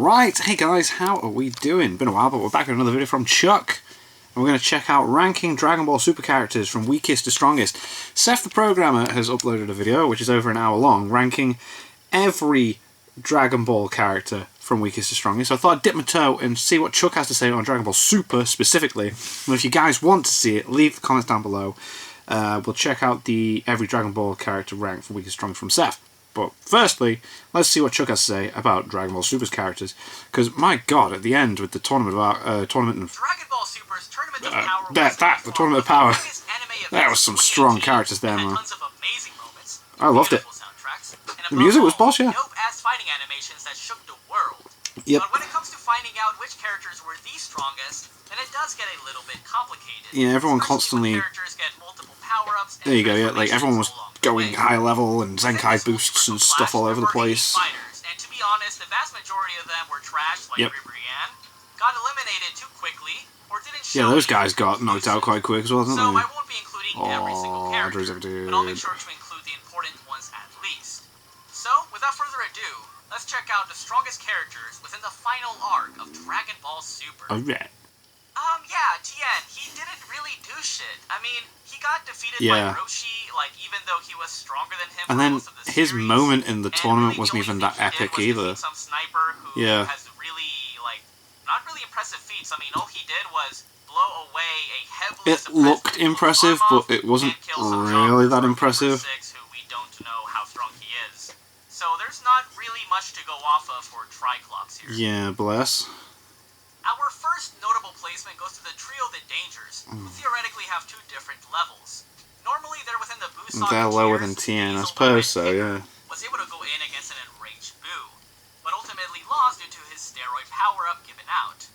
Right, hey guys, how are we doing? Been a while, but we're back with another video from Chuck. And we're going to check out ranking Dragon Ball Super characters from weakest to strongest. Seth the Programmer has uploaded a video, which is over an hour long, ranking every Dragon Ball character from weakest to strongest. So I thought I'd dip my toe and see what Chuck has to say on Dragon Ball Super specifically. And if you guys want to see it, leave the comments down below. We'll check out the every Dragon Ball character rank from weakest to strongest from Seth. But firstly, let's see what Chuck has to say about Dragon Ball Super's characters. Because, my god, at the end with the tournament of Dragon Ball Super's Tournament of Power the Tournament of Power, there was some strong characters there, man. I loved it. The music was boss, yeah. Dope-ass fighting animations that shook the world. Yep. But when it comes to finding out which characters were the strongest, then it does get a little bit complicated. Yeah, everyone constantly... Characters get multiple power-ups and there you go, yeah, like everyone was going high level and Zenkai boosts and stuff all over the place. And to be honest, the vast majority of them were trash, like Brienne, got eliminated too quickly, or didn't show. Yeah, those guys got knocked out quite quick as well, didn't they? So I won't be including every single character, but I'll make sure to include the important ones at least. So, without further ado, let's check out the strongest characters within the final arc of Dragon Ball Super. Alright. Yeah, Tien, he didn't really do shit. I mean, he got defeated by Roshi, like, even though he was stronger than him. And then most of the his series, moment in the tournament really wasn't even that epic either. Some sniper who has really, like, not really impressive feats. I mean, all he did was blow away a heavily It looked impressive, but it wasn't really that impressive. Who we don't know how strong he is. So there's not really much to go off of for Triclops here. Yeah, bless. Our first notable placement goes to the trio The Dangers, who theoretically have two different levels. Normally they're within the Buu Saga they're lower than tiers, Tien, I suppose so, yeah. Was able to go in against an enraged Buu, but ultimately lost due to his steroid power-up given out.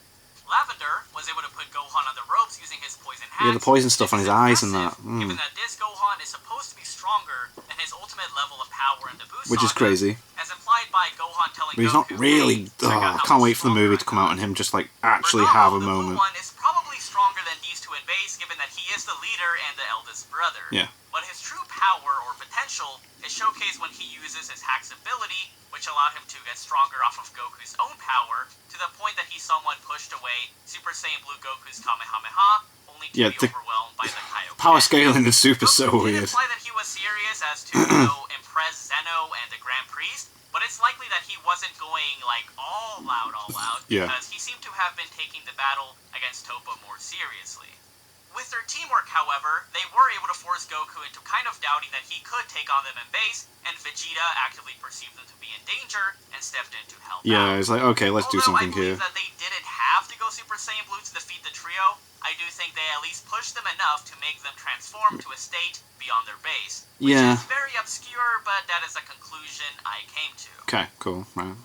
Lavender was able to put Gohan on the ropes using his poison hats. Yeah, the poison stuff on his eyes and that. Given that this Gohan is supposed to be stronger than his ultimate level of power in the Buu Saga, which is crazy. As implied by Gohan telling But he's not really... I can't wait for the movie to come out and him just, like, actually have a moment. The Blue one is probably stronger than these two in base, given that he is the leader and the eldest brother. Yeah. But his true power or potential is showcased when he uses his Hack's ability, which allowed him to get stronger off of Goku's own power, to the point that he somewhat pushed away Super Saiyan Blue Goku's Kamehameha, only to be overwhelmed by the Kaioken. Power scaling is super so Goku weird. did imply that he was serious as to, impress Zeno and the Grand Priest, but it's likely that he wasn't going, like, all out, because he seemed to have been taking the battle against Toppo more seriously. With their teamwork, however, they were able to force Goku into kind of doubting that he could take on them in base, and Vegeta actively perceived them to be in danger and stepped in to help out. Yeah, it's like, okay, let's do something here. Although I believe that they didn't have to go Super Saiyan Blue to defeat the trio, I do think they at least pushed them enough to make them transform to a state beyond their base. Which is very obscure, but that is a conclusion I came to. Okay, cool, right.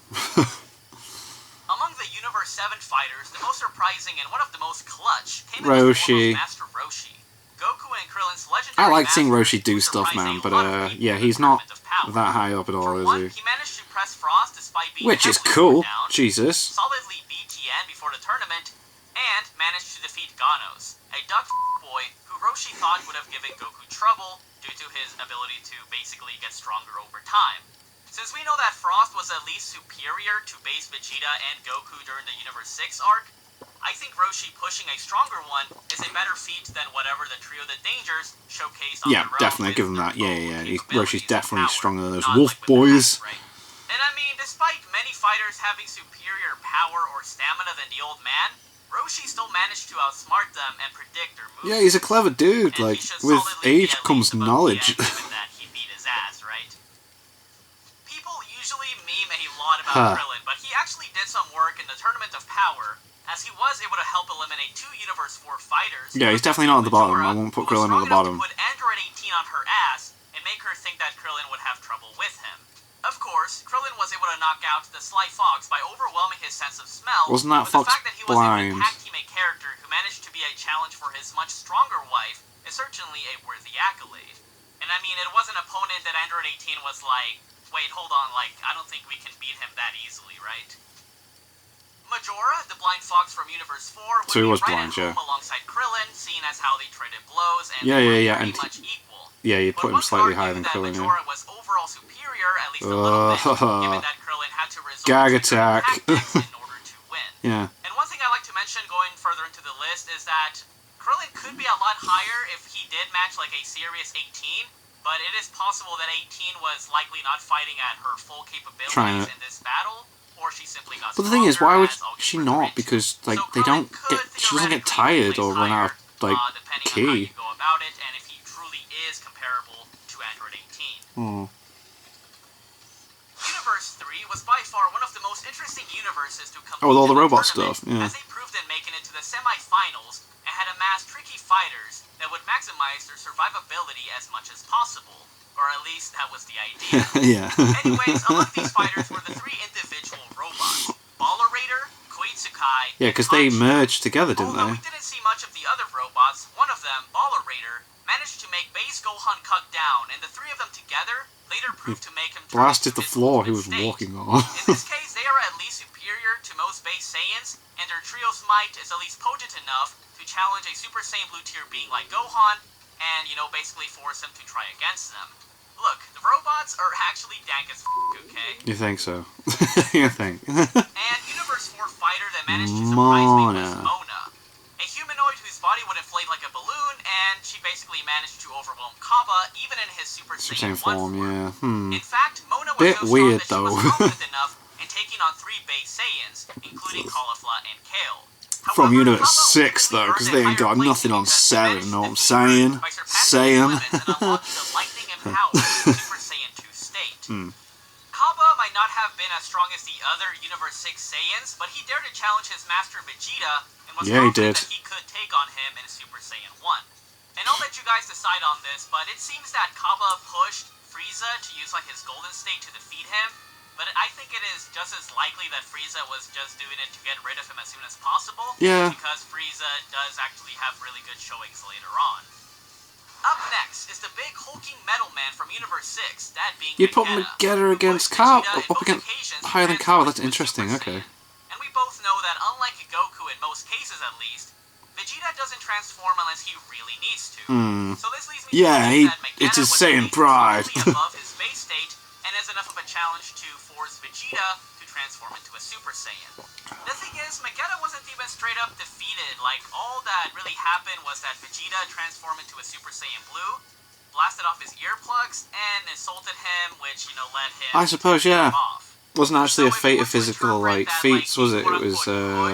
Among the Universe 7 fighters, the most surprising and one of the most clutch came Roshi. Master Roshi. Goku and Krillin's legendary I like seeing Roshi do stuff, man, but yeah, he's not that high up at all, is he? He managed to press Frost despite being which is cool, down, Jesus. solidly beat Tien before the tournament, and managed to defeat Ganos, a duck boy who Roshi thought would have given Goku trouble due to his ability to basically get stronger over time. Since we know that Frost was at least superior to base Vegeta and Goku during the Universe 6 arc, I think Roshi pushing a stronger one is a better feat than whatever the trio The Dangers showcased on the road. Definitely, give him that. Yeah. Roshi's definitely stronger than those wolf like boys. Right? And I mean, despite many fighters having superior power or stamina than the old man, Roshi still managed to outsmart them and predict their moves. Yeah, he's a clever dude. And like, with age comes knowledge. Given that he beat his ass, right? People usually meme a lot about Krillin, but he actually did some work in the Tournament of Power, as he was able to help eliminate two Universe 4 fighters. Yeah, he's definitely not at the bottom. I won't put Krillin on the bottom. Put Android 18 on her ass and make her think that Krillin would have trouble with him. Of course, Krillin was able to knock out the Sly Fox by overwhelming his sense of smell. Wasn't that Fox the fact that he was blind? able to tag team a character who managed to be a challenge for his much stronger wife is certainly a worthy accolade. And I mean, it was an opponent that Android 18 was like, wait, hold on, like, I don't think we can beat him that easily, right? Majora, the blind fox from Universe 4, so he was right blind, at home alongside Krillin, seeing as how they traded blows and yeah, pretty much equal. Yeah, you'd put him slightly higher than Krillin, yeah. Majora was overall superior, at least a little bit, given that Krillin had to resort Gag to attack. tactics in order to win. Yeah. And one thing I like to mention going further into the list is that Krillin could be a lot higher if he did match like a serious 18, but it is possible that 18 was likely not fighting at her full capabilities in this battle, or she simply got But the thing is, why would stronger, she not? Because, like, they don't get... She doesn't get tired or run out of, like, depending ki. on how you go about it, and if he truly is comparable to Android 18. Oh. Universe 3 was by far one of the most interesting universes to complete with all the in robot tournament, stuff, yeah. as they proved in making it to the semi-finals and had amassed tricky fighters that would maximize their survivability as much as possible. Or at least that was the idea. Yeah. Anyways, among these fighters were the 3 individual robots, Baller Raider, Koitsukai, Yeah, because they merged together, didn't Although they? we didn't see much of the other robots, one of them, Baller Raider, managed to make base Gohan cut down, and the 3 of them together later proved to make him turn Blasted into the his floor he ultimate was state. walking on. In this case, they are at least superior to most base Saiyans, and their trio's might is at least potent enough to challenge a Super Saiyan Blue tier being like Gohan, and, you know, basically force him to try against them. Look, the robots are actually dank as okay? You think so? You think? And Universe 4 fighter that managed to surprise me was Mona. A humanoid whose body would inflate like a balloon, and she basically managed to overwhelm Kappa even in his Super Saiyan 1 form. Yeah. In fact, Mona was Bit so weird, strong that though. she was confident enough in taking on 3 base Saiyans, including Caulifla and Kale. From However, Universe Kappa 6, though, because earned a they ain't got higher nothing on placing Saiyan, because know what I'm he managed saying? to by surpassing the Saiyan. limits and unlocking the lightning empowered Super Saiyan 2 state. Kappa might not have been as strong as the other Universe 6 Saiyans, but he dared to challenge his master Vegeta and was confident that he could take on him in Super Saiyan 1. And I'll let you guys decide on this, but it seems that Kappa pushed Frieza to use like his golden state to defeat him, but I think it is just as likely that Frieza was just doing it to get rid of him as soon as possible, because Frieza does actually have really good showings later on. Up next is the big hulking metal man from Universe 6, that being You put Magetta against Cow, up against higher than Cow, that's interesting, okay. And we both know that unlike Goku in most cases at least, Vegeta doesn't transform unless he really needs to. So this leads me to believe that Magetta it's his was Saiyan pride. above his base state and is enough of a challenge to force Vegeta to transform into a Super Saiyan. The thing is, Magetta wasn't even straight up defeated. Like, all that really happened was that Vegeta transformed into a Super Saiyan Blue, blasted off his earplugs, and insulted him, which, you know, led him I suppose, yeah. off. Wasn't actually a So if fate we of were to physical, interpret like, that, feats, was it? It quote-unquote was,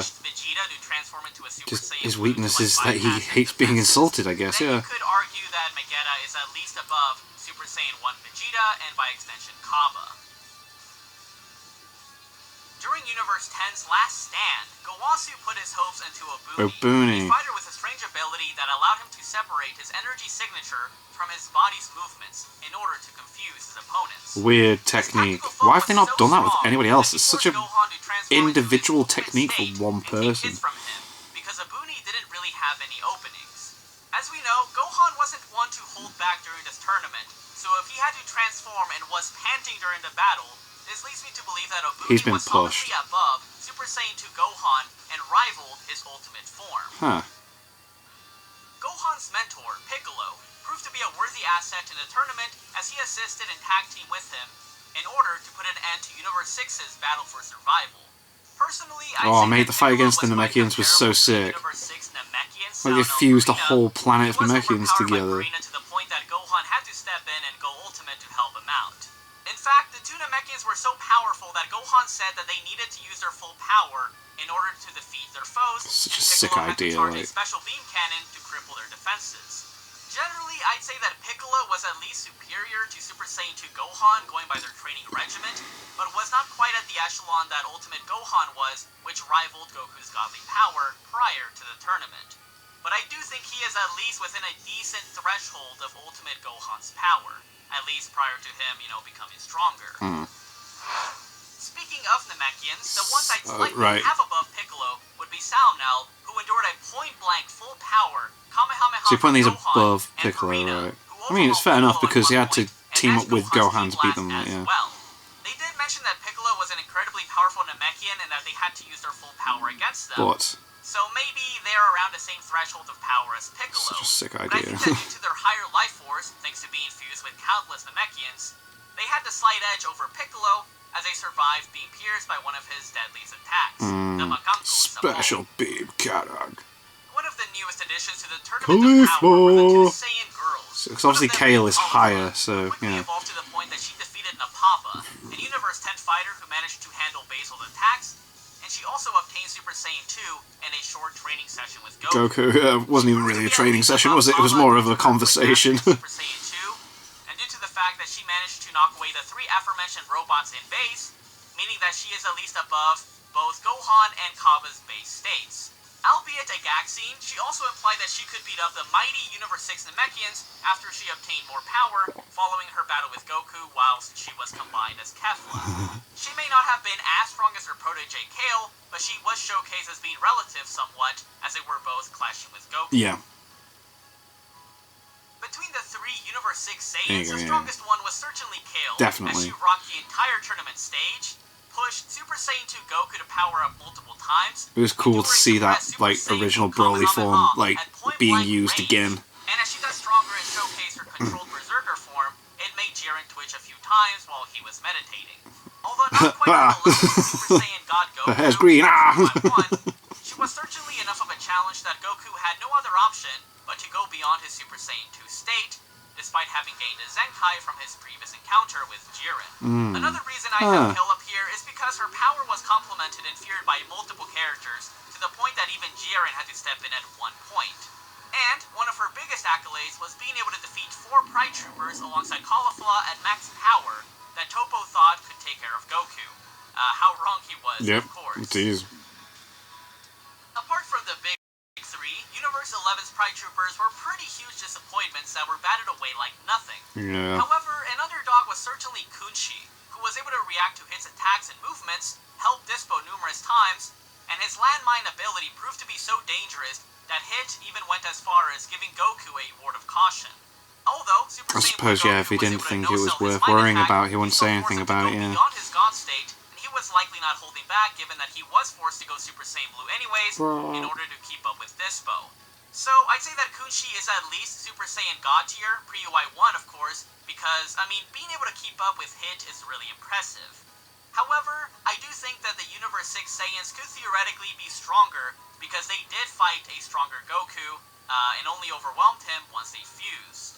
pushed Vegeta to transform into a Super just Saiyan his Blue weakness to, is like, that he bypass hates being defenses, insulted, I guess, then yeah. you could argue that Magetta is at least above Super Saiyan 1 Vegeta, and by extension, Kaba. During Universe 10's last stand, Gowasu put his hopes into Obuni, a fighter with a strange ability that allowed him to separate his energy signature from his body's movements in order to confuse his opponents. Weird technique. Why have they not done that with anybody else? It's such an individual technique for one person. Because Obuni didn't really have any openings. As we know, Gohan wasn't one to hold back during this tournament, so if he had to transform and was panting during the battle, this leads me to believe that Obuni was solidly above Super Saiyan 2 Gohan and rivaled his ultimate form. Gohan's mentor, Piccolo, proved to be a worthy asset in the tournament as he assisted and tag team with him in order to put an end to Universe 6's battle for survival. Personally, the fight against the Namekians was so sick. Like, they fused the whole planet of Namekians together. To the point that Gohan had to step in and go ultimate to help him out. In fact, the 2 Namekians were so powerful that Gohan said that they needed to use their full power in order to defeat their foes, Such a and sick Piccolo had to idea, charge like... a special beam cannon to cripple their defenses. Generally, I'd say that Piccolo was at least superior to Super Saiyan 2 Gohan going by their training regiment, but was not quite at the echelon that Ultimate Gohan was, which rivaled Goku's godly power prior to the tournament. But I do think he is at least within a decent threshold of Ultimate Gohan's power, at least prior to him, you know, becoming stronger. Speaking of Namekians, the ones I'd slightly have above Piccolo would be Saunel, who endured a point-blank full power Kamehameha. So you're putting these Gohan above Piccolo, right? I mean, it's fair enough because he had to team up with Gohan to beat them, like, yeah. Well. They did mention that Piccolo was an incredibly powerful Namekian and that they had to use their full power against them. But So maybe they're around the same threshold of power as Piccolo. Such a sick But I idea. think that due to their higher life force, thanks to being fused with countless Namekians, they had the slight edge over Piccolo as they survived being pierced by one of his deadliest attacks, the Maganko Special beam cannon. One of the newest additions to the Tournament of Power were the two Saiyan girls. Because obviously Kale is higher, so quickly yeah. evolved to the point that she defeated Napapa, a Universe 10 fighter who managed to handle basal attacks, and she also obtained Super Saiyan 2 in a short training session with Goku. Goku wasn't even really a training session, was it? It was more of a conversation. Super Saiyan 2, and due to the fact that she managed to knock away the three aforementioned robots in base, meaning that she is at least above both Gohan and Cabba's base states. Albeit a gag scene, she also implied that she could beat up the mighty Universe 6 Namekians after she obtained more power following her battle with Goku whilst she was combined as Kefla. She may not have been as strong as her protege Kale, but she was showcased as being relative somewhat, as they were both clashing with Goku. Yeah. Between the three Universe 6 Saiyans, the strongest one was certainly Kale, Definitely. as she rocked the entire tournament stage, pushed Super Saiyan 2 Goku to power up multiple times. It was cool to see that like original Broly form like being used again. And as she got stronger and showcased her controlled berserker form, it made Jiren twitch a few times while he was meditating. Although not quite on the level of Super Saiyan God Goku, The hair's green. she was certainly enough of a challenge that Goku had no other option but to go beyond his Super Saiyan 2 state, despite having gained a Zenkai from his previous encounter with Jiren. Another reason I have Kale up here is because her power was complemented and feared by multiple characters, to the point that even Jiren had to step in at one point. And one of her biggest accolades was being able to defeat 4 Pride Troopers alongside Caulifla at max power that Toppo thought could take care of Goku. How wrong he was, of course. Jeez. Apart from the big 3, Universe 11's Pride Troopers were pretty huge disappointments that were batted away like nothing. Yeah. However, an underdog was certainly Kunchi, who was able to react to Hit's attacks and movements, help Dispo numerous times, and his landmine ability proved to be so dangerous that Hit even went as far as giving Goku a ward of caution. Although Super I Saiyan suppose, Goku yeah, if he was didn't able to think it was no-sell his worth mind worrying attack, about, he wouldn't say still anything forced him about to it, go yeah. beyond his God state, and he was likely not holding back given that he was forced to go Super Saiyan Blue anyways in order to keep up with Dispo. So I'd say that Kunchi is at least Super Saiyan God tier, pre-UI1 of course, because, I mean, being able to keep up with Hit is really impressive. However, I do think that the Universe 6 Saiyans could theoretically be stronger because they did fight a stronger Goku, and only overwhelmed him once they fused.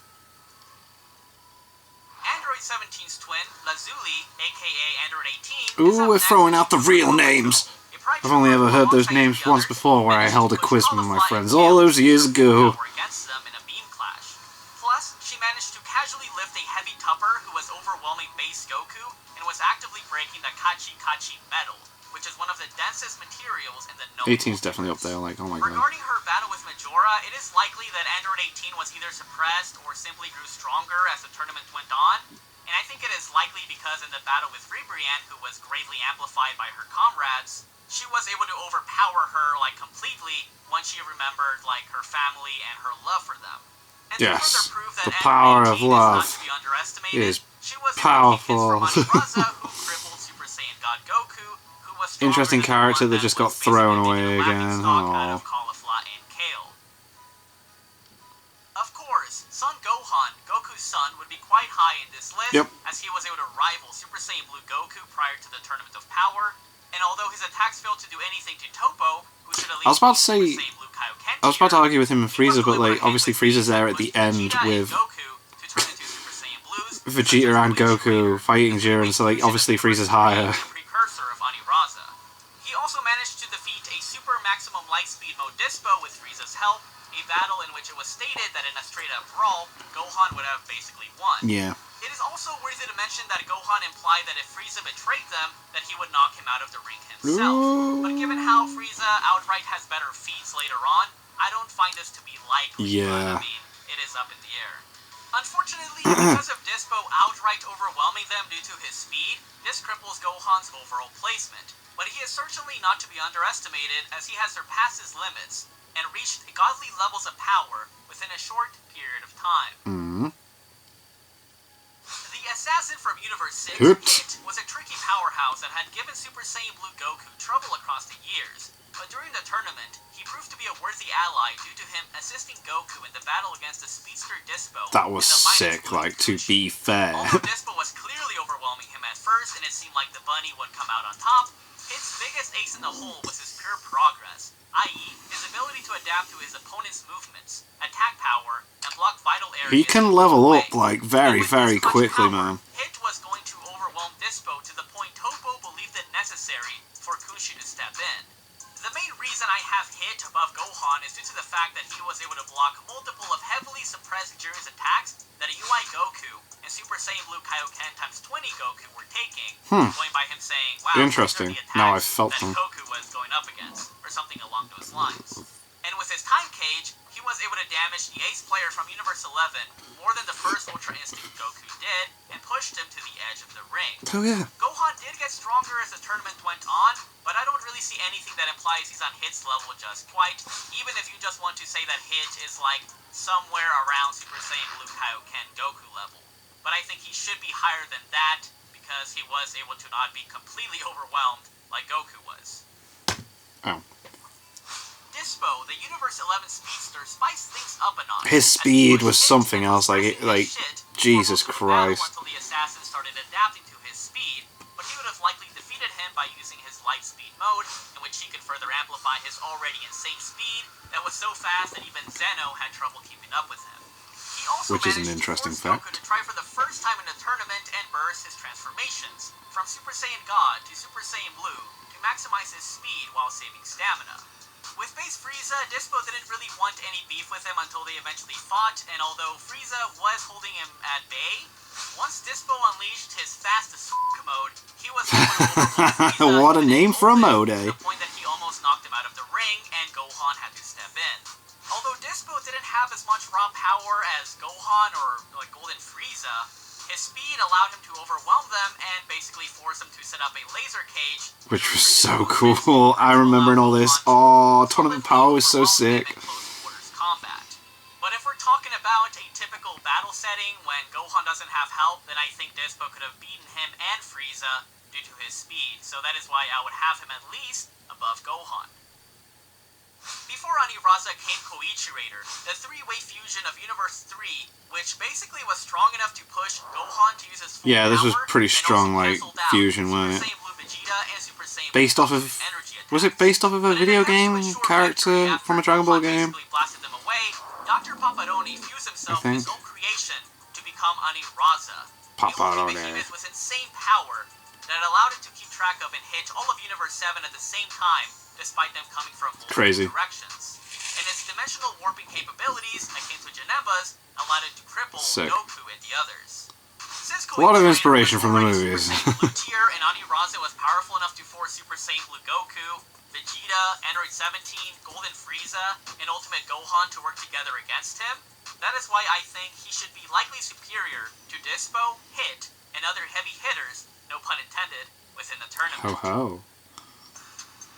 Android 17's twin, Lazuli, aka Android 18, Ooh, we're throwing out the real names. I've only ever heard those names once before where I held a quiz with my friends all those years ago. Plus, she managed to casually lift a heavy tupper who was overwhelming base Goku and was actively breaking the Kachi Kachi metal, which is one of the densest materials in the known 18's definitely up there, like, oh my god. Regarding her battle with Majora, it is likely that Android 18 was either suppressed or simply grew stronger as the tournament went on, and I think it is likely because in the battle with Ribrianne, who was greatly amplified by her comrades, she was able to overpower her, like, completely once she remembered, like, her family and her love for them. And yes, to further prove that the power of love is not to be underestimated, is she was powerful. Able to kick Aniraza, who crippled Super Saiyan God Goku, who was interesting character that just got thrown away again. Out of Caulifla and Kale. Of course, Son Gohan, Goku's son, would be quite high in this list, as he was able to rival Super Saiyan Blue Goku prior to the Tournament of Power. And although his attacks failed to do anything to Toppo, who should at least I was about to say, I was about to argue with him and Frieza, but like obviously Frieza's there at the end with Vegeta and Goku fighting Jiren, so like obviously Frieza's higher. Precursor of Aniraza. He also managed to defeat a super maximum light speed mode Dispo with Frieza's help, a battle in which it was stated that in a straight up brawl, Gohan would have basically won. Yeah. It is also worthy to mention that Gohan implied that if Frieza betrayed them, that he would knock him out of the ring himself. Ooh. But given how Frieza outright has better feats later on, I don't find this to be likely. Yeah. But, I mean, it is up in the air. Unfortunately, because of Dispo outright overwhelming them due to his speed, this cripples Gohan's overall placement. But he is certainly not to be underestimated, as he has surpassed his limits and reached godly levels of power within a short period of time. The assassin from Universe 6, Hit, was a tricky powerhouse that had given Super Saiyan Blue Goku trouble across the years. But during the tournament, he proved to be a worthy ally due to him assisting Goku in the battle against the speedster Dispo. That was sick, like, to be fair. Although Dispo was clearly overwhelming him at first, and it seemed like the bunny would come out on top, Hit's biggest ace in the hole was his pure progress, i.e., his ability to adapt to his opponent's movements, attack power, and block vital areas. He can level up, like, very, very quickly, man. Hit was going to overwhelm Dispo to the point Toppo believed it necessary for Kushi to step in. The main reason I have Hit above Gohan is due to the fact that he was able to block multiple of heavily suppressed Jiren's attacks that a UI Goku and Super Saiyan Blue Kaioken times 20 Goku were taking, going by him saying, wow, interesting. Now I've felt that them. Goku was going up against, or something along those lines. And with his time cage, he was able to damage the ace player from Universe 11 more than the first Ultra Instinct Goku did, and pushed him to the edge of the ring. Oh yeah. Gohan did get stronger as the tournament went on, but I don't really see anything that implies he's on Hit's level just quite, even if you just want to say that Hit is like somewhere around Super Saiyan Blue Kaioken Goku level. But I think he should be higher than that, because he was able to not be completely overwhelmed like Goku was. Oh. Dispo, the Universe 11 speedster, spiced things up a notch. His speed was something else, like Jesus Christ. Until the assassin started adapting to his speed, but he would have likely defeated him by using his light speed mode, in which he could further amplify his already insane speed that was so fast that even Zeno had trouble keeping up with him. He also Which is an managed interesting to force Goku fact. to try for the first time in a tournament and burst his transformations, from Super Saiyan God to Super Saiyan Blue, to maximize his speed while saving stamina. With base Frieza, Dispo didn't really want any beef with him until they eventually fought, and although Frieza was holding him at bay, once Dispo unleashed his fastest mode, he was able to overwhelm Frieza. What a name for a mode, eh? To the point that he almost knocked him out of the ring, and Gohan had to step in. Although Dispo didn't have as much raw power as Gohan or like Golden Frieza, his speed allowed him to overwhelm them and basically force them to set up a laser cage. Which was so cool. I remember all this. Oh, Tournament Power was so sick. But if we're talking about a typical battle setting when Gohan doesn't have help, then I think Dispo could have beaten him and Frieza due to his speed. So that is why I would have him at least above Gohan. Before Aniraza came Koichirator, the three-way fusion of Universe 3, which basically was strong enough to push Gohan to use his full Yeah, this was power, pretty and strong, also like, canceled out fusion, Super wasn't it? Saiyan Blue Vegeta and Super Saiyan Based Blue off of... Goku's energy Was it attacks. based off of a But in video an actual game short character victory from a after Dragon Ball Gohan game? basically blasted them away, Dr. Papadoni fused himself with his think. own creation to become Aniraza. Papadoni. The ultimate with insane power that allowed it to keep track of and hit all of Universe 7 at the same time, despite them coming from multiple Crazy. directions. And its dimensional warping capabilities, akin to Janemba's, allowed it to cripple Sick. Goku and the others. Since A lot of Koichirator inspiration was from the already movies. Super Saiyan Blue tier, and Aniraza was powerful enough to force Super Saiyan Blue Goku, Vegeta, Android 17, Golden Frieza, and Ultimate Gohan to work together against him, that is why I think he should be likely superior to Dispo, Hit, and other heavy hitters, no pun intended, within the tournament. Ho ho.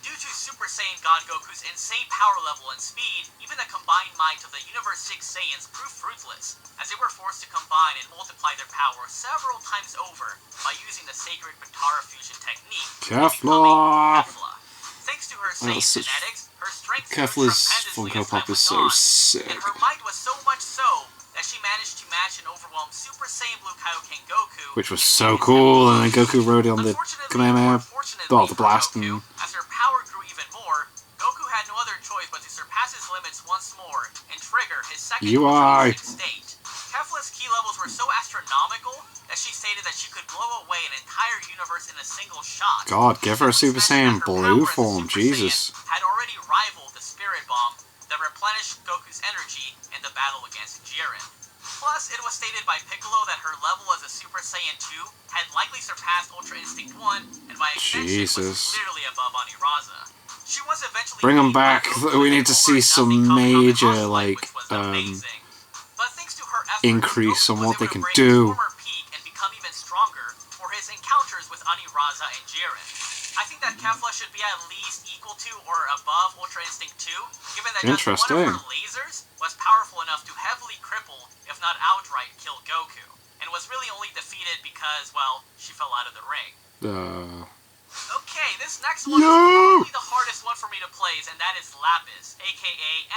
Due to Super Saiyan God Goku's insane power level and speed, even the combined might of the Universe 6 Saiyans proved fruitless, as they were forced to combine and multiply their power several times over by using the sacred Batara fusion technique. Kefla! Thanks to her Saiyan such- genetics, her strength Kefla's grew tremendously Funko as Pop time is went so on, sick. and her might was so much so that she managed to match and overwhelm Super Saiyan Blue Kaioken Goku, Which was so cool, and then Goku rode on the Kamehameha, well, the blast, and... As her power grew even more, Goku had no other choice but to surpass his limits once more and trigger his second UI. state. Kefla's key levels were so astronomical that she stated that she could blow away an entire universe in a single shot. God, give her a Super Saiyan Her Blue power as a form, Super Jesus. Saiyan had already rivaled the Spirit Bomb that replenished Goku's energy in the battle against Jiren. Plus, it was stated by Piccolo that her level as a Super Saiyan 2 had likely surpassed Ultra Instinct 1, and by extension was Jesus. clearly above Aniraza. She was eventually Bring 'em beat by back. Goku We in need to an see over some nothing major, Kamehameha like, fight, which was amazing. But thanks to her efforts, increase Goku on was what they able to can break do. his former peak and become even stronger for his encounters with Aniraza and Jiren. I think that Kefla should be at least equal to or above Ultra Instinct 2, given that just one Interesting. of her lasers was powerful enough to heavily cripple, if not outright kill Goku, and was really only defeated because, well, she fell out of the ring. Okay, this next one is probably the hardest one for me to play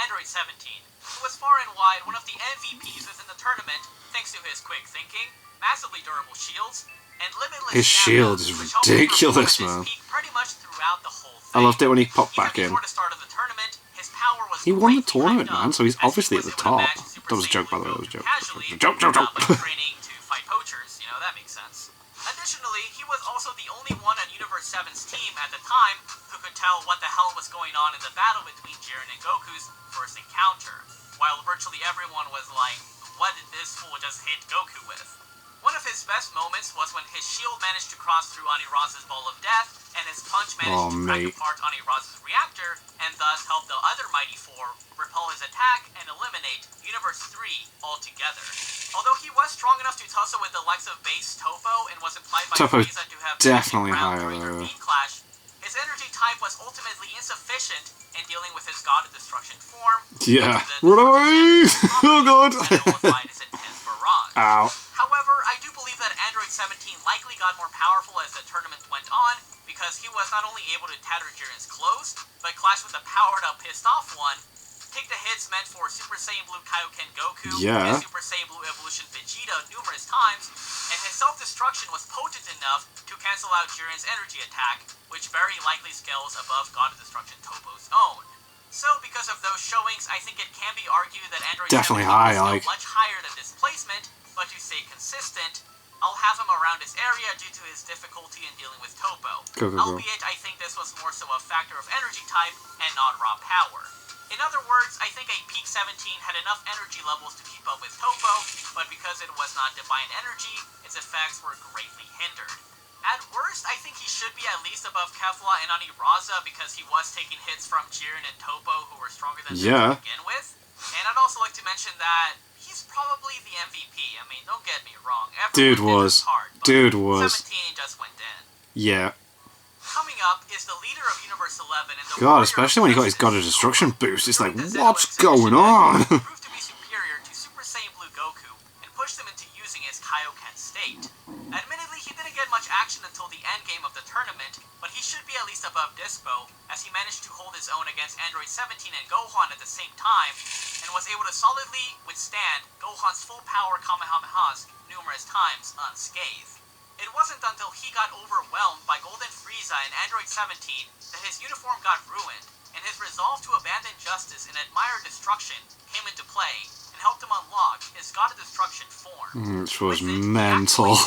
Android 17, who was far and wide one of the MVPs within the tournament thanks to his quick thinking, massively durable shields, and limitless His shield is ridiculous, man. Pretty much throughout the whole I thing. loved it when he popped back in. Before the start of the tournament, his power was He won the greatly tournament, hyped man, up, so he's as he obviously at was the able to top. match Super That was a Saiyan joke, by the way. Blue That was a joke. casually, Joke. by training to fight poachers. You know, that makes sense. Additionally, he was also the only one on Universe 7's team at the time who could tell what the hell was going on in the battle between Jiren and Goku's first encounter, while virtually everyone was like, what did this fool just hit Goku with? One of his best moments was when his shield managed to cross through Aniraza's Ball of Death, and his punch managed to crack apart Aniraza's reactor, and thus help the other Mighty Four repel his attack and eliminate Universe 3 altogether. Although he was strong enough to tussle with the likes of base Toppo and was implied by Frieza to have definitely higher higher their beat clash, his energy type was ultimately insufficient in dealing with his God of Destruction form. Yeah. Run away! Oh god! Ow. However, I do believe that Android 17 likely got more powerful as the tournament went on, because he was not only able to tatter Jiren's clothes, but clash with a powered-up, pissed-off one, take the hits meant for Super Saiyan Blue Kaioken Goku and Super Saiyan Blue Evolution Vegeta numerous times, and his self-destruction was potent enough to cancel out Jiren's energy attack, which very likely scales above God of Destruction Toppo's own. So, because of those showings, I think it can be argued that Android 17 is much higher than displacement, but to stay consistent, I'll have him around his area due to his difficulty in dealing with Toppo. Albeit, I think this was more so a factor of energy type and not raw power. In other words, I think a peak 17 had enough energy levels to keep up with Toppo, but because it was not divine energy, its effects were greatly hindered. At worst, I think he should be at least above Kefla and Aniraza because he was taking hits from Jiren and Toppo, who were stronger than him to begin with. And I'd also like to mention that he's probably the MVP. I mean, don't get me wrong. Dude was. Dude was. 17 just went in. Yeah. Coming up is the leader of Universe 11 and the God, especially when he got his God of Destruction boost. It's like, what's going on? Proved to be superior to Super Saiyan Blue Goku and pushed him into using his Kaioken state. Admittedly, he didn't get much action until the endgame of the tournament, but he should be at least above Dispo, as he managed to hold his own against Android 17 and Gohan at the same time, and was able to solidly withstand Gohan's full power Kamehamehas numerous times unscathed. It wasn't until he got overwhelmed by Golden Frieza and Android 17 that his uniform got ruined, and his resolve to abandon justice and admire destruction came into play, and helped him unlock his God of Destruction form. Which was mental.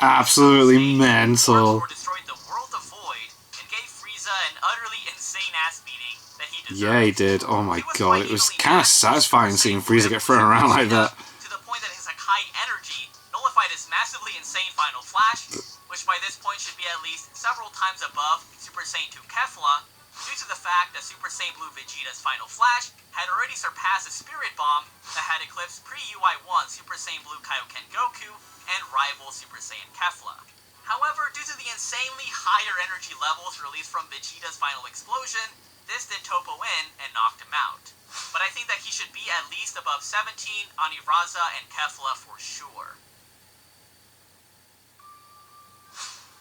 Absolutely mental. Destroyed the world of Void, and gave Frieza an utterly insane ass beating that he deserved. Yeah, he did. Oh my god, it was kind of satisfying seeing Frieza get thrown around like that. To the point that his Hakai energy nullified his massively insane Final Flash, which by this point should be at least several times above Super Saiyan 2 Kefla, due to the fact that Super Saiyan Blue Vegeta's Final Flash had already surpassed the Spirit Bomb that had eclipsed pre-UI1 Super Saiyan Blue Kaioken Goku and rival Super Saiyan Kefla. However, due to the insanely higher energy levels released from Vegeta's final explosion, this did Toppo in and knocked him out. But I think that he should be at least above 17, Aniraza, and Kefla for sure.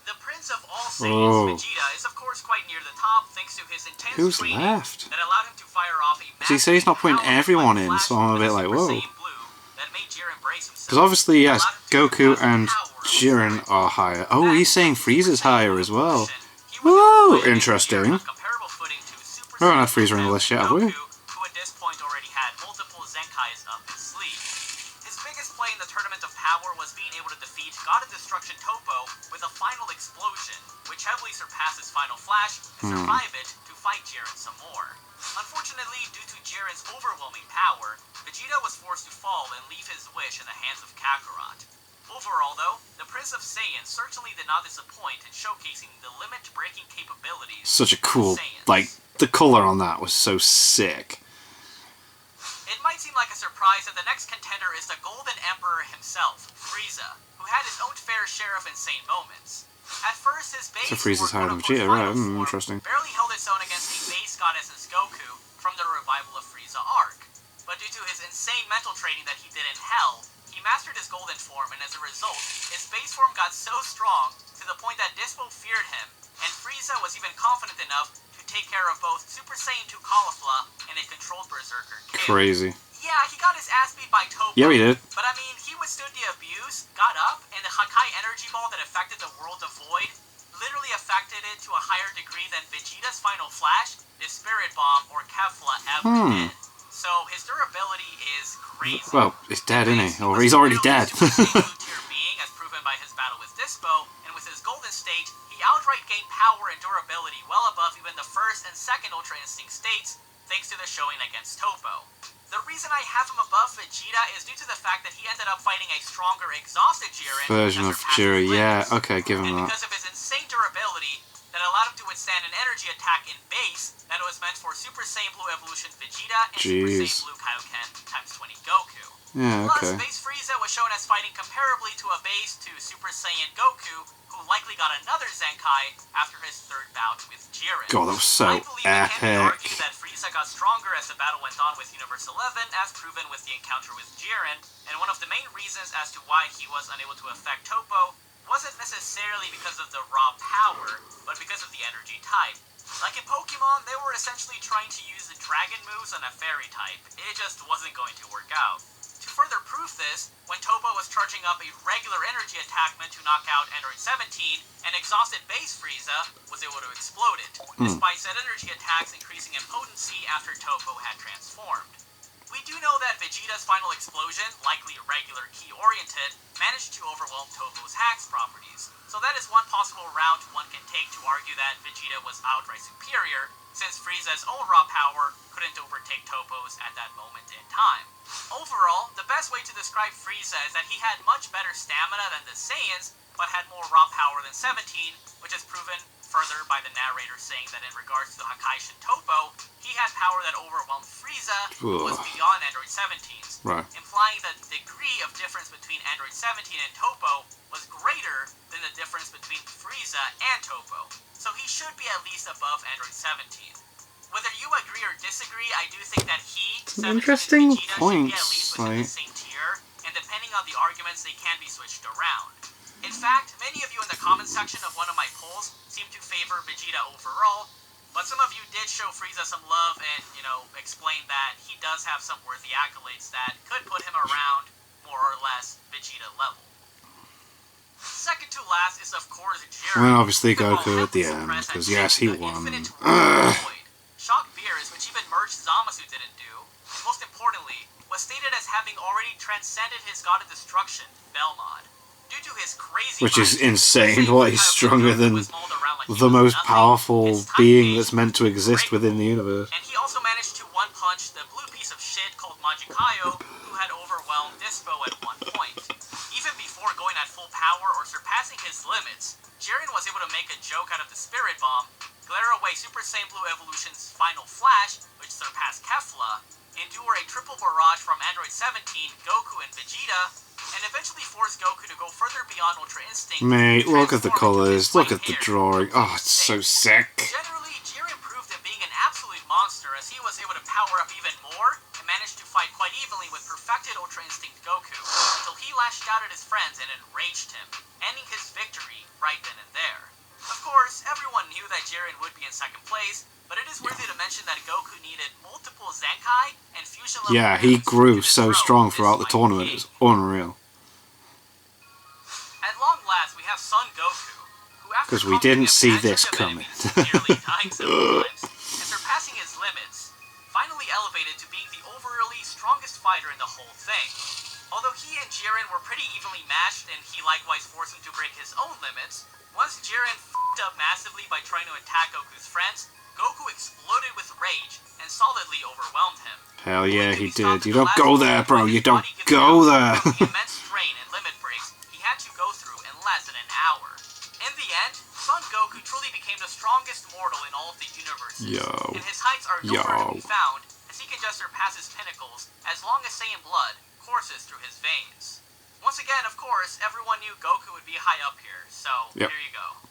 The Prince of all Saiyans, Vegeta, is of course quite near the top thanks to his intense training that allowed him to fire off a massive he said he's not putting everyone in, so I'm a bit like, whoa. Because obviously, yes, Goku and Jiren are higher. Oh, he's saying Frieza's higher as well. Whoa, interesting. We haven't had Frieza on the list yet, have we? Who at this point already had multiple Zenkais up his sleeve. His biggest play in the Tournament of Power was being able to defeat God of Destruction Toppo with a final explosion, which heavily surpassed his Final Flash, and survive it to fight Jiren some more. Unfortunately, due to Jiren's overwhelming power, Vegeta was forced to fall and leave his wish in the hands of Kakarot. Overall, though, the Prince of Saiyan certainly did not disappoint in showcasing the limit-breaking capabilities Such a cool, like, the color on that was so sick. It might seem like a surprise that the next contender is the Golden Emperor himself, Frieza, who had his own fair share of insane moments. At first, his base Frieza's higher than Vegeta, right? Interesting. Barely held its own against a base god essence Goku from the Revival of Frieza arc. But due to his insane mental training that he did in Hell, he mastered his golden form, and as a result, his base form got so strong to the point that Dispo feared him, and Frieza was even confident enough to take care of both Super Saiyan 2 Caulifla and a controlled Berserker Kid. Crazy. Yeah, he got his ass beat by Toppo. Yeah, he did. But I mean, he withstood the abuse, got up, and the Hakai Energy Ball that affected the World of Void literally affected it to a higher degree than Vegeta's Final Flash, the Spirit Bomb, or Kefla ever did. So his durability is crazy. Well, he's dead, isn't he? Or he's already dead. Super Saiyan tier being, as proven by his battle with Dispo, and with his Golden Stage, he outright gained power and durability well above even the first and second Ultra Instinct states, thanks to the showing against Toppo. The reason I have him above Vegeta is due to the fact that he ended up fighting a stronger, exhausted Jiren. Version of Jiren, yeah, okay, give him and that. because of his insane durability, that allowed him to withstand an energy attack in base that was meant for Super Saiyan Blue Evolution Vegeta and Super Saiyan Blue Kaioken times 20 Goku. Yeah, okay. Plus, base Frieza was shown as fighting comparably to a base to Super Saiyan Goku, who likely got another Zenkai after his third bout with Jiren. God, that was so I believe it can be epic. argued that Frieza got stronger as the battle went on with Universe 11, as proven with the encounter with Jiren, and one of the main reasons as to why he was unable to affect Toppo wasn't necessarily because of the raw power, but because of the energy type. Like in Pokemon, they were essentially trying to use the dragon moves on a fairy type. It just wasn't going to work out. To further prove this, when Toppo was charging up a regular energy attack meant to knock out Android 17, an exhausted base Frieza was able to explode it, despite said energy attacks increasing in potency after Toppo had transformed. We do know that Vegeta's final explosion, likely regular key-oriented, managed to overwhelm Toppo's hacks properties, so that is one possible route one can take to argue that Vegeta was outright superior, since Frieza's own raw power couldn't overtake Toppo's at that moment in time. Overall, the best way to describe Frieza is that he had much better stamina than the Saiyans, but had more raw power than 17, which is proven further by the narrator saying that in regards to Hakai Shin Toppo, he had power that overwhelmed Frieza, who was beyond Android 17's, implying that the degree of difference between Android 17 and Toppo was greater than the difference between Frieza and Toppo, so he should be at least above Android 17. Whether you agree or disagree, I do think that he, Some interesting and Vegeta points, should be at least within the same tier, and depending on the arguments, they can be switched around. In fact, many of you in the comments section of one of my polls seem to favor Vegeta overall, but some of you did show Frieza some love and, explain that he does have some worthy accolades that could put him around, more or less, Vegeta level. Second to last is, of course, Jiren. Well, obviously Goku at the end, because yes, he won. Shock Beers, which even merged Zamasu didn't do, and most importantly, was stated as having already transcended his God of Destruction, Belmod. Due to his crazy Which is insane, why he's stronger than the most powerful being that's meant to exist within the universe. And he also managed to one-punch the blue piece of shit called Magikayo, who had overwhelmed Dispo at one point. Even before going at full power or surpassing his limits, Jiren was able to make a joke out of the Spirit Bomb, glare away Super Saiyan Blue Evolution's Final Flash, which surpassed Kefla, endure a triple barrage from Android 17, Goku, and Vegeta, and eventually force Goku to go further beyond Ultra Instinct. Mate, look at the colors, look at the drawing. Oh, it's so sick. Generally, Jiren proved him being an absolute monster as he was able to power up even more and managed to fight quite evenly with perfected Ultra Instinct Goku, until he lashed out at his friends and enraged him, ending his victory right then and there. Of course, everyone knew that Jiren would be in second place, but it is worthy to mention that Goku needed multiple Zenkai and fusion level. Yeah, he grew so strong throughout the tournament, it's unreal. At long last, we have Son Goku, who after Because we didn't see this coming. nearly dying several times, and surpassing his limits, finally elevated to being the overall strongest fighter in the whole thing. Although he and Jiren were pretty evenly matched and he likewise forced him to break his own limits, once Jiren f***ed up massively by trying to attack Goku's friends, Goku exploded with rage and solidly overwhelmed him. Hell yeah, he did. You don't go there, bro. You don't go there. The immense strain and limit breaks he had to go through in less than an hour. In the end, Son Goku truly became the strongest mortal in all of the universes. And his heights are nowhere to be found, as he can just surpass his pinnacles as long as Saiyan blood courses through his veins. Once again, of course, everyone knew Goku would be high up here, so there you go.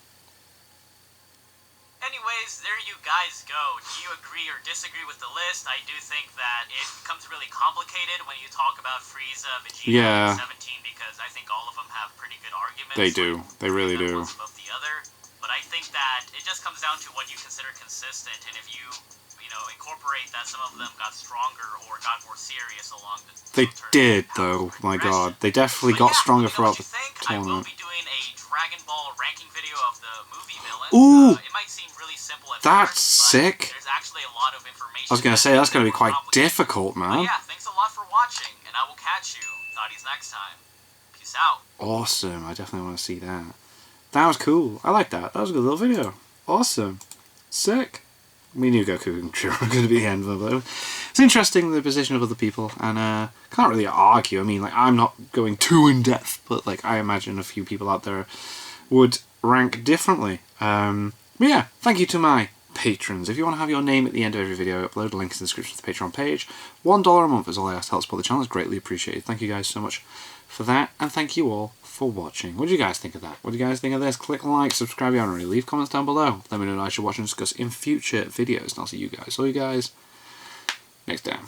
Anyways, there you guys go. Do you agree or disagree with the list? I do think that it becomes really complicated when you talk about Frieza, Vegeta, and 17, because I think all of them have pretty good arguments. They do. They really do. Above the other. But but I think that it just comes down to what you consider consistent, and if you incorporate that some of them got stronger or got more serious along the They did, though. My God, they definitely got stronger throughout the I will tournament. be doing a Dragon Ball ranking video of the movie villains. Ooh! It might seem really simple at That's first, but sick. there's actually a lot of information. I was going to say, that's going to be quite difficult, But man. yeah, thanks a lot for watching, and I will catch you, thotties, next time. Peace out. Awesome. I definitely want to see that. That was cool. I like that. That was a good little video. Awesome. Sick. We knew Goku and Jiren were going to be the end of it, but it's interesting the position of other people, and can't really argue. I mean, like, I'm not going too in depth, but like, I imagine a few people out there would rank differently. But yeah, thank you to my patrons. If you want to have your name at the end of every video, upload a link in the description to the Patreon page. $1 a month is all I ask to help support the channel. It's greatly appreciated. Thank you guys so much for that, and thank you all for watching. What do you guys think of that? What do you guys think of this? Click like, subscribe if you haven't already. Leave comments down below. Let me know what I should watch and discuss in future videos, and I'll see you guys next time.